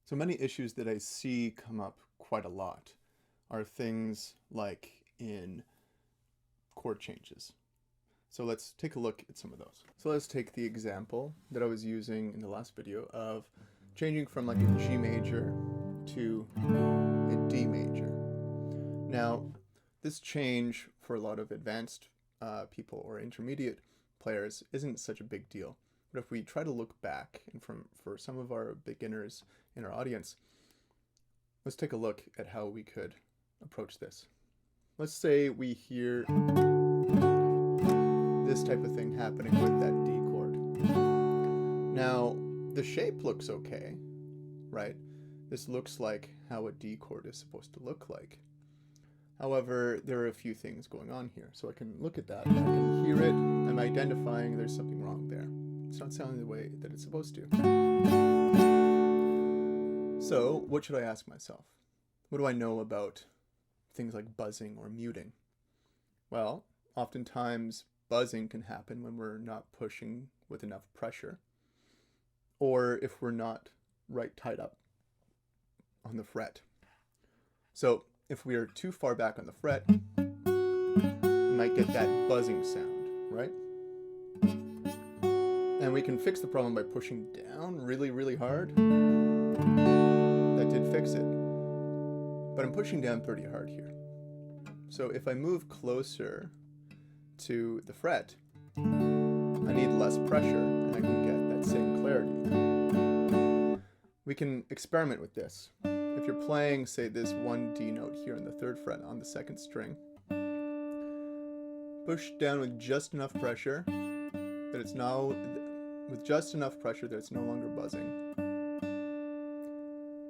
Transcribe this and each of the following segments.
So many issues that I see come up quite a lot are things like in chord changes. So let's take a look at some of those. So let's take the example that I was using in the last video of changing from like a G major to a D major. Now, this change for a lot of advanced people or intermediate players isn't such a big deal. But if we try to look back, and for some of our beginners in our audience, let's take a look at how we could approach this. Let's say we hear this type of thing happening with that D chord. Now, the shape looks okay, right? This looks like how a D chord is supposed to look like. However, there are a few things going on here. So I can look at that, I can hear it, I'm identifying there's something wrong there. It's not sounding the way that it's supposed to. So, what should I ask myself? What do I know about things like buzzing or muting? Well, oftentimes buzzing can happen when we're not pushing with enough pressure, or if we're not right tied up on the fret. So, if we are too far back on the fret, we might get that buzzing sound, right? And we can fix the problem by pushing down really, really hard. That did fix it. But I'm pushing down pretty hard here. So if I move closer to the fret, I need less pressure and I can get that same clarity. We can experiment with this. If you're playing, say, this one D note here on the 3rd fret on the 2nd string, push down with just enough pressure that it's now no longer buzzing.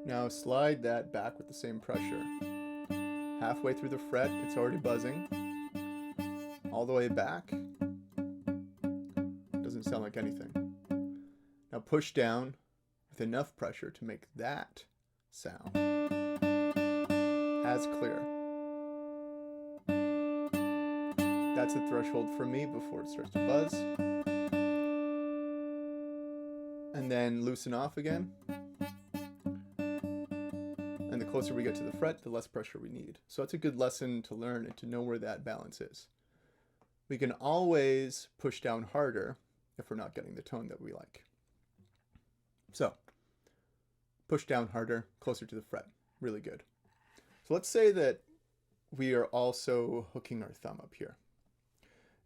Now slide that back with the same pressure. Halfway through the fret, it's already buzzing. All the way back, doesn't sound like anything. Now push down with enough pressure to make that sound as clear. That's the threshold for me before it starts to buzz. And then loosen off again. And the closer we get to the fret, the less pressure we need. So that's a good lesson to learn and to know where that balance is. We can always push down harder if we're not getting the tone that we like. So, push down harder, closer to the fret. Really good. So let's say that we are also hooking our thumb up here.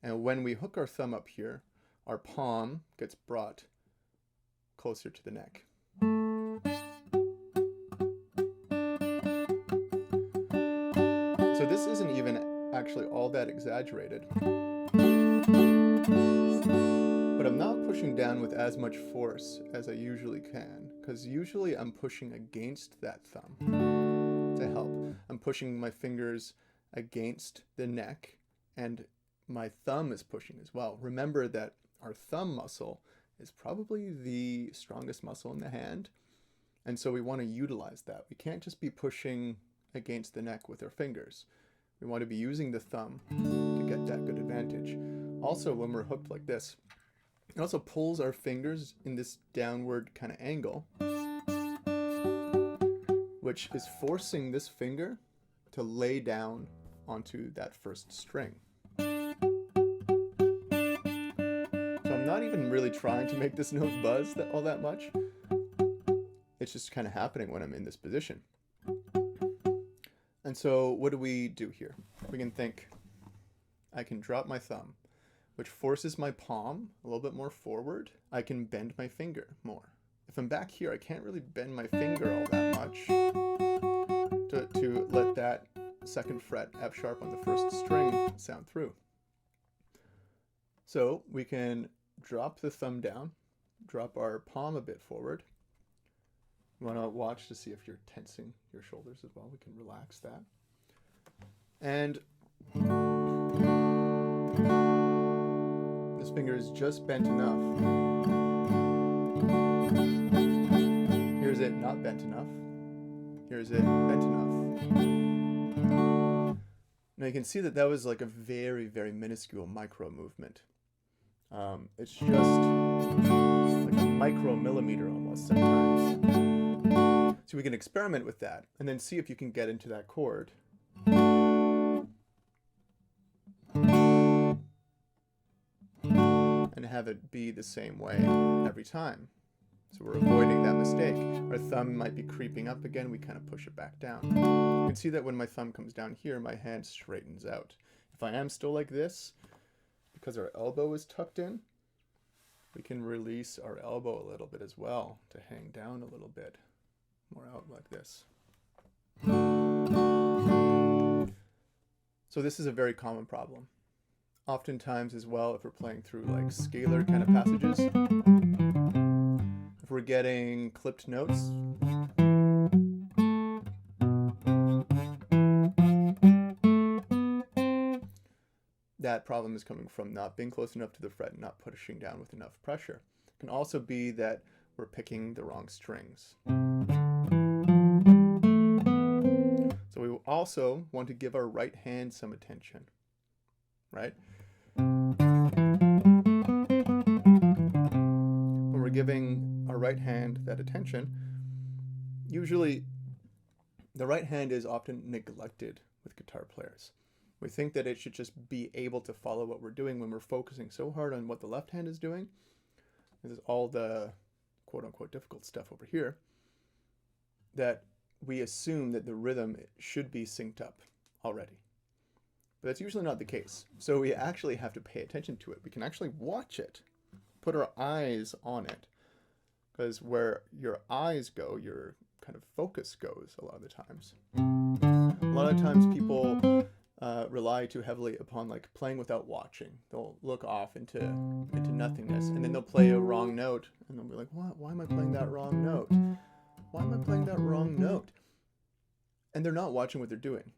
And when we hook our thumb up here, our palm gets brought closer to the neck. So this isn't even actually all that exaggerated. But I'm not pushing down with as much force as I usually can, because usually I'm pushing against that thumb to help. I'm pushing my fingers against the neck, and my thumb is pushing as well. Remember that our thumb muscle is probably the strongest muscle in the hand, and so we want to utilize that. We can't just be pushing against the neck with our fingers. We want to be using the thumb to get that good advantage. Also, when we're hooked like this, it also pulls our fingers in this downward kind of angle, which is forcing this finger to lay down onto that 1st string. So I'm not even really trying to make this note buzz all that much. It's just kind of happening when I'm in this position. And so what do we do here? We can think, I can drop my thumb, which forces my palm a little bit more forward. I can bend my finger more. If I'm back here, I can't really bend my finger all that much to let that 2nd fret F sharp on the 1st string sound through. So we can drop the thumb down, drop our palm a bit forward. You want to watch to see if you're tensing your shoulders as well. We can relax that. And this finger is just bent enough. Here's it not bent enough. Here's it bent enough. Now you can see that that was like a very, very minuscule micro movement. It's just like a micromillimeter almost sometimes. So we can experiment with that and then see if you can get into that chord. And have it be the same way every time. So we're avoiding that mistake. Our thumb might be creeping up again, we kind of push it back down. You can see that when my thumb comes down here, my hand straightens out. If I am still like this, because our elbow is tucked in, we can release our elbow a little bit as well to hang down a little bit. More out like this. So this is a very common problem. Oftentimes as well, if we're playing through like scalar kind of passages, if we're getting clipped notes, that problem is coming from not being close enough to the fret and not pushing down with enough pressure. It can also be that we're picking the wrong strings. So we also want to give our right hand some attention, right? When we're giving our right hand that attention, usually the right hand is often neglected with guitar players. We think that it should just be able to follow what we're doing when we're focusing so hard on what the left hand is doing. This is all the quote-unquote difficult stuff over here, that we assume that the rhythm should be synced up already. But that's usually not the case. So we actually have to pay attention to it. We can actually watch it, put our eyes on it, because where your eyes go, your kind of focus goes a lot of the times. A lot of times people rely too heavily upon like playing without watching. They'll look off into nothingness, and then they'll play a wrong note, and they'll be like, "What? Why am I playing that wrong note? Why am I playing that wrong note?" And they're not watching what they're doing.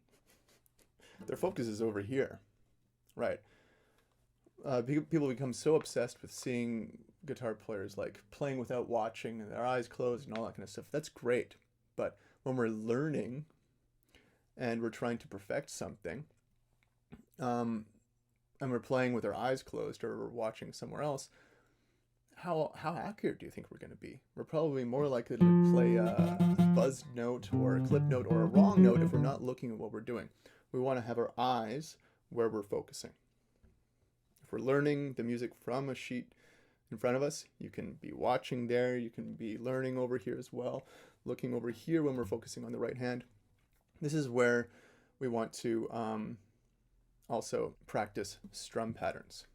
Their focus is over here, right? People become so obsessed with seeing guitar players like playing without watching and their eyes closed and all that kind of stuff. That's great, but when we're learning and we're trying to perfect something, and we're playing with our eyes closed or we're watching somewhere else, how accurate do you think we're going to be? We're probably more likely to play a buzzed note or a clip note or a wrong note if we're not looking at what we're doing. We want to have our eyes where we're focusing. If we're learning the music from a sheet in front of us, you can be watching there, you can be learning over here as well, looking over here when we're focusing on the right hand. This is where we want to also practice strum patterns.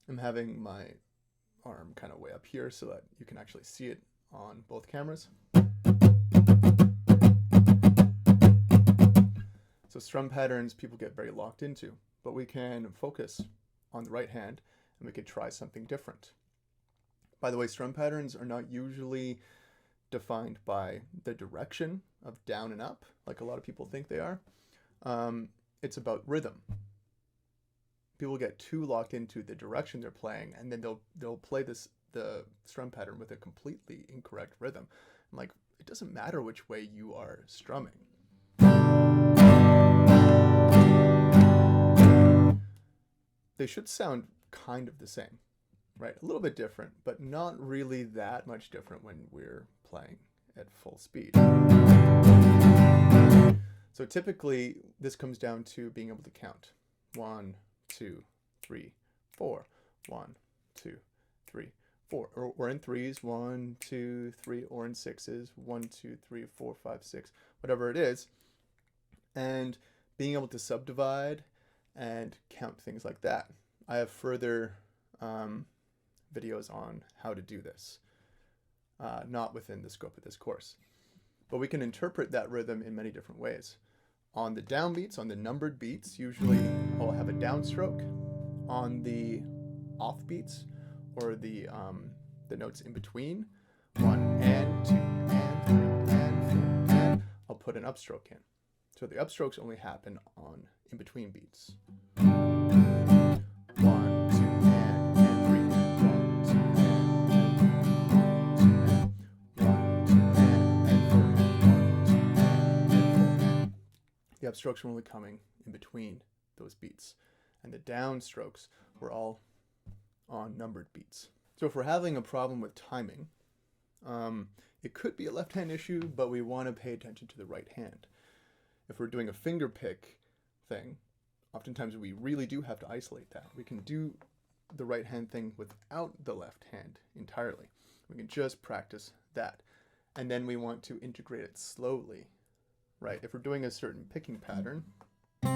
I'm having my arm kind of way up here so that you can actually see it on both cameras. So strum patterns people get very locked into, but we can focus on the right hand and we could try something different. By the way, strum patterns are not usually defined by the direction of down and up, like a lot of people think they are. It's about rhythm. People get too locked into the direction they're playing, and then they'll play the strum pattern with a completely incorrect rhythm. I'm like, it doesn't matter which way you are strumming. They should sound kind of the same, right? A little bit different, but not really that much different when we're playing at full speed. So typically, this comes down to being able to count. 1, 2, 3, 4. 1, 2, 3, 4. Or in threes, 1, 2, 3, or in sixes, 1, 2, 3, 4, 5, 6, whatever it is. And being able to subdivide and count things like that. I have further videos on how to do this, not within the scope of this course. But we can interpret that rhythm in many different ways. On the downbeats, on the numbered beats, usually I'll have a downstroke. On the offbeats, or the notes in between, 1 and 2 and 3 and 4 and, I'll put an upstroke in. So the upstrokes only happen on in between beats. 1, 2 and 3 and 1, 2 and 4 and 1, 2 and 4 and. The upstrokes are only coming in between those beats. and the down strokes were all on numbered beats. So if we're having a problem with timing, it could be a left hand issue, but we want to pay attention to the right hand. If we're doing a finger pick thing, oftentimes we really do have to isolate that. We can do the right hand thing without the left hand entirely. We can just practice that. And then we want to integrate it slowly, right? If we're doing a certain picking pattern, we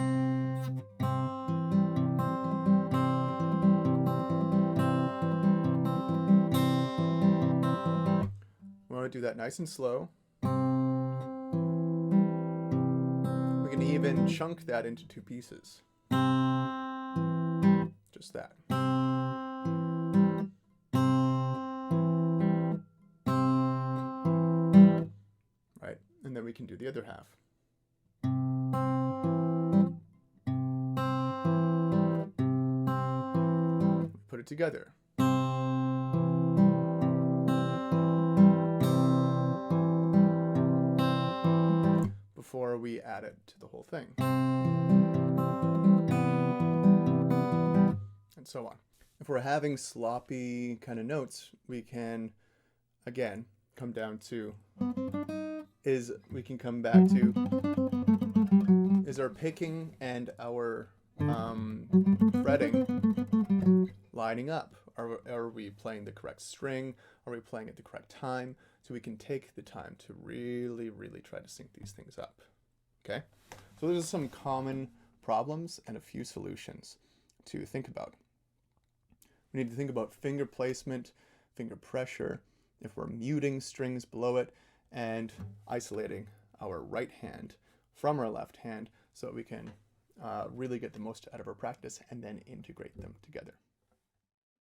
want to do that nice and slow. We can even chunk that into two pieces. Just that. Right, and then we can do the other half. Put it together. Before we add it to the whole thing. And so on. If we're having sloppy kind of notes, we can, again, come down to, we can come back to, is our picking and our fretting lining up? Are we playing the correct string? Are we playing at the correct time? So we can take the time to really, really try to sync these things up. Okay? So those are some common problems and a few solutions to think about. We need to think about finger placement, finger pressure, if we're muting strings below it, and isolating our right hand from our left hand so that we can really get the most out of our practice and then integrate them together.